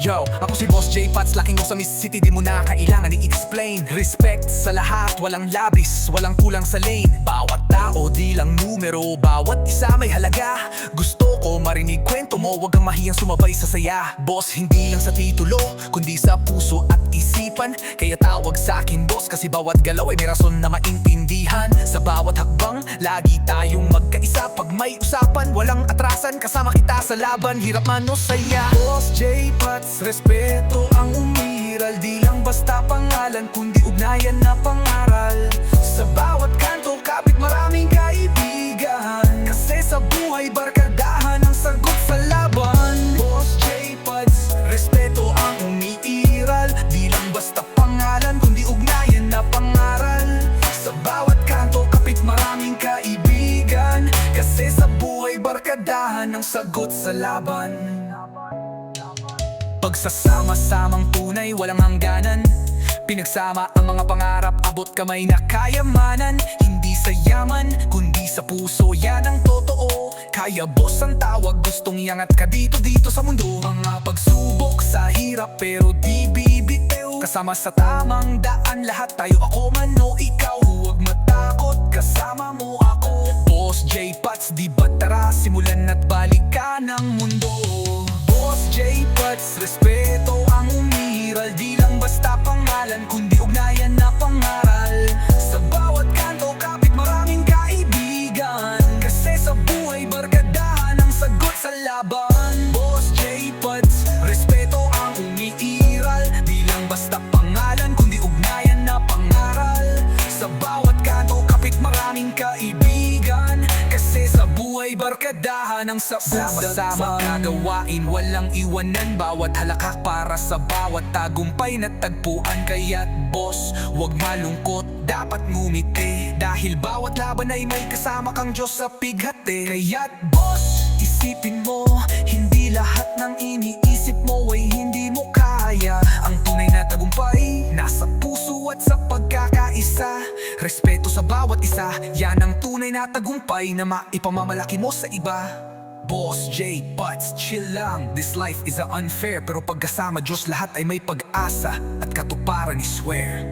Yo, ako si Boss J Pats, laking mo sa Miss City, di mo na kailangan i-explain. Respect sa lahat, walang labis, walang kulang sa lane. Bawat tao, di lang numero, bawat isa may halaga. Gusto ko marinig kwento mo, wag kang mahiyang sumabay sa saya. Boss, hindi lang sa titulo, kundi sa puso at isipan. Kaya tawag sa akin boss, kasi bawat galaw ay may rason na maintindihan. Sa bawat hakbang, lagi tayong magkaisa. Pag may usapan, walang atrasan, kasama kita sa laban, hirap man o saya. Boss J Pats, respeto ang umiral, di lang basta pangalan, kundi ugnayan na pangaral. Sa bawat kanto, kapit maraming kaibigan, kasi sa buhay barkadahan ang sagot sa laban. Boss J Pats, respeto ang umiiral, di lang basta pangalan, kundi ugnayan na pangaral. Sa bawat kanto, kapit maraming kaibigan, kasi sa buhay barkadahan ang sagot sa laban. Pagsasama-samang tunay, walang hangganan. Pinagsama ang mga pangarap, abot kamay na kayamanan. Hindi sa yaman, kundi sa puso, yan ang totoo. Kaya boss ang tawag, gustong iangat ka dito sa mundo. Mga pagsubok sa hirap, pero di bibitew. Kasama sa tamang daan, lahat tayo, ako man o ikaw. Huwag matakot, kasama mo ako. Boss J Pats, di ba tara, simulan at balikan ang mundo. Boss J Pats, respeto ang umiral, di lang basta pangalan, kundi ugnayan na pangaral. Sa bawat kanto, kapit maraming kaibigan, kasi sa buhay barkadahan ang sagot sa laban. Boss J Pats, respeto ang umiiral, di lang basta pangalan, kundi ugnayan na pangaral. Sa bawat kanto, kapit maraming kaibigan, kasi sa buhay barkadahan ang sama-sama gagawain, walang iwanan. Bawat halakak para sa bawat tagumpay na tagpuan. Kaya't boss, wag malungkot, dapat ngumiti, dahil bawat laban ay may kasama kang Diyos sa pighati. Kaya't boss, isipin mo, hindi lahat ng iniisip mo ay hindi mo kaya. Ang tunay na tagumpay, nasa puso at sa pagkakaisa. Respeto sa bawat isa, yan ang tunay na tagumpay na maipamamalaki mo sa iba. Boss J Pats, chill lang, this life is unfair, pero pagkasama Diyos lahat ay may pag-asa at katuparan, I swear.